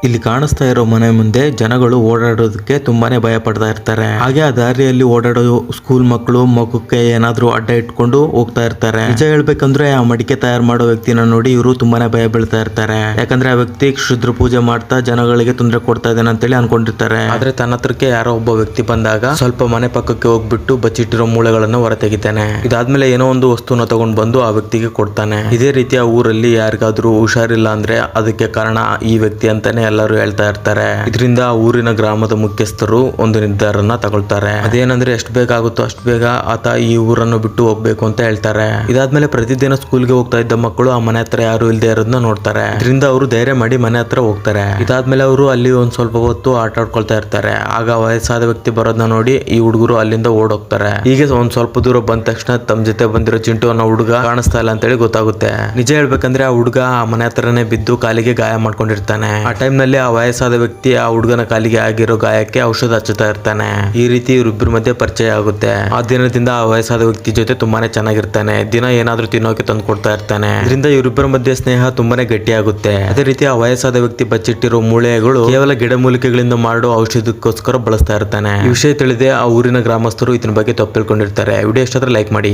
ಇಲ್ಲಿ ಕಾಣಿಸ್ತಾ ಇರೋ ಮನೆ ಮುಂದೆ ಜನಗಳು ಓಡಾಡೋದಕ್ಕೆ ತುಂಬಾನೇ ಭಯ ಪಡ್ತಾ ಇರ್ತಾರೆ. ಹಾಗೆ ಆ ದಾರಿಯಲ್ಲಿ ಓಡಾಡೋ ಸ್ಕೂಲ್ ಮಕ್ಕಳು ಮಗುಕ್ಕೆ ಏನಾದ್ರೂ ಅಡ್ಡ ಇಟ್ಕೊಂಡು ಹೋಗ್ತಾ ಇರ್ತಾರೆ. ನಿಜ ಹೇಳ್ಬೇಕಂದ್ರೆ ಆ ಮಡಿಕೆ ತಯಾರು ಮಾಡೋ ವ್ಯಕ್ತಿನ ನೋಡಿ ಇವರು ತುಂಬಾನೇ ಭಯ ಬೀಳ್ತಾ ಇರ್ತಾರೆ. ಯಾಕಂದ್ರೆ ಆ ವ್ಯಕ್ತಿ ಕ್ಷುದ್ರ ಪೂಜೆ ಮಾಡ್ತಾ ಜನಗಳಿಗೆ ತೊಂದರೆ ಕೊಡ್ತಾ ಇದ್ದಾನೆ ಅಂತೇಳಿ ಅನ್ಕೊಂಡಿರ್ತಾರೆ. ಆದ್ರೆ ತನ್ನ ಹತ್ರಕ್ಕೆ ಯಾರೋ ಒಬ್ಬ ವ್ಯಕ್ತಿ ಬಂದಾಗ ಸ್ವಲ್ಪ ಮನೆ ಪಕ್ಕಕ್ಕೆ ಹೋಗ್ಬಿಟ್ಟು ಬಚ್ಚಿಟ್ಟಿರೋ ಮೂಳೆಗಳನ್ನ ಹೊರ ತೆಗಿತಾನೆ. ಇದಾದ್ಮೇಲೆ ಏನೋ ಒಂದು ವಸ್ತುನ ತಗೊಂಡ್ ಬಂದು ಆ ವ್ಯಕ್ತಿಗೆ ಕೊಡ್ತಾನೆ. ಇದೇ ರೀತಿಯ ಊರಲ್ಲಿ ಯಾರಿಗಾದ್ರೂ ಹುಷಾರಿಲ್ಲ ಅಂದ್ರೆ ಅದಕ್ಕೆ ಕಾರಣ ಈ ವ್ಯಕ್ತಿ ಅಂತಾನೆ ಎಲ್ಲರೂ ಹೇಳ್ತಾ ಇರ್ತಾರೆ. ಇದರಿಂದ ಊರಿನ ಗ್ರಾಮದ ಮುಖ್ಯಸ್ಥರು ಒಂದು ನಿರ್ಧಾರನ ತಗೊಳ್ತಾರೆ. ಅದೇನಂದ್ರೆ ಎಷ್ಟು ಬೇಗ ಆಗುತ್ತೋ ಅಷ್ಟು ಬೇಗ ಆತ ಈ ಊರನ್ನು ಬಿಟ್ಟು ಹೋಗ್ಬೇಕು ಅಂತ ಹೇಳ್ತಾರೆ. ಇದಾದ್ಮೇಲೆ ಪ್ರತಿದಿನ ಸ್ಕೂಲ್ಗೆ ಹೋಗ್ತಾ ಇದ್ದ ಮಕ್ಕಳು ಆ ಮನೆ ಹತ್ರ ಯಾರು ಇಲ್ಲದೆ ಇರೋದನ್ನ ನೋಡ್ತಾರೆ. ಇದರಿಂದ ಅವರು ಧೈರ್ಯ ಮಾಡಿ ಮನೆ ಹತ್ರ ಹೋಗ್ತಾರೆ. ಇದಾದ್ಮೇಲೆ ಅವರು ಅಲ್ಲಿ ಒಂದ್ ಸ್ವಲ್ಪ ಹೊತ್ತು ಆಟ ಆಡ್ಕೊಳ್ತಾ ಇರ್ತಾರೆ. ಆಗ ವಯಸ್ಸಾದ ವ್ಯಕ್ತಿ ಬರೋದನ್ನ ನೋಡಿ ಈ ಹುಡುಗರು ಅಲ್ಲಿಂದ ಓಡೋಗ್ತಾರೆ. ಹೀಗೆ ಒಂದ್ ಸ್ವಲ್ಪ ದೂರ ಬಂದ ತಕ್ಷಣ ತಮ್ಮ ಜೊತೆ ಬಂದಿರೋ ಚಿಂಟು ಅನ್ನೋ ಹುಡುಗ ಕಾಣಿಸ್ತಾ ಇಲ್ಲ ಅಂತೇಳಿ ಗೊತ್ತಾಗುತ್ತೆ. ನಿಜ ಹೇಳ್ಬೇಕಂದ್ರೆ ಆ ಹುಡುಗ ಆ ಮನೆ ಹತ್ರನೇ ಬಿದ್ದು ಕಾಲಿಗೆ ಗಾಯ ಮಾಡ್ಕೊಂಡಿರ್ತಾನೆ. ಆ ಟೈಮ್ ನಲ್ಲಿ ಆ ವಯಸ್ಸಾದ ವ್ಯಕ್ತಿ ಆ ಹುಡುಗನ ಕಾಲಿಗೆ ಆಗಿರೋ ಗಾಯಕ್ಕೆ ಔಷಧ ಹಚ್ಚುತ್ತಾ ಇರ್ತಾನೆ. ಈ ರೀತಿ ಇವರಿಬ್ಬರ ಮಧ್ಯೆ ಪರಿಚಯ ಆಗುತ್ತೆ. ಆ ದಿನದಿಂದ ಆ ವಯಸ್ಸಾದ ವ್ಯಕ್ತಿ ಜೊತೆ ತುಂಬಾನೇ ಚೆನ್ನಾಗಿರ್ತಾನೆ. ದಿನ ಏನಾದ್ರೂ ತಿನ್ನೋಕೆ ತಂದು ಕೊಡ್ತಾ ಇರ್ತಾನೆ. ಇದರಿಂದ ಇವರಿಬ್ಬರ ಮಧ್ಯೆ ಸ್ನೇಹ ತುಂಬಾನೇ ಗಟ್ಟಿಯಾಗುತ್ತೆ. ಅದೇ ರೀತಿ ಆ ವಯಸ್ಸಾದ ವ್ಯಕ್ತಿ ಬಚ್ಚಿಟ್ಟಿರೋ ಮೂಳೆಗಳು ಕೇವಲ ಗಿಡಮೂಲಿಕೆಗಳಿಂದ ಮಾಡೋ ಔಷಧಕ್ಕೋಸ್ಕರ ಬಳಸ್ತಾ ಇರ್ತಾನೆ. ಈ ವಿಷಯ ತಿಳಿದೇ ಆ ಊರಿನ ಗ್ರಾಮಸ್ಥರು ಇದನ್ನ ಬಗ್ಗೆ ತಪ್ಪು ತಿಳ್ಕೊಂಡಿರ್ತಾರೆ. ವಿಡಿಯೋ ಇಷ್ಟ ಆದ್ರೆ ಲೈಕ್ ಮಾಡಿ.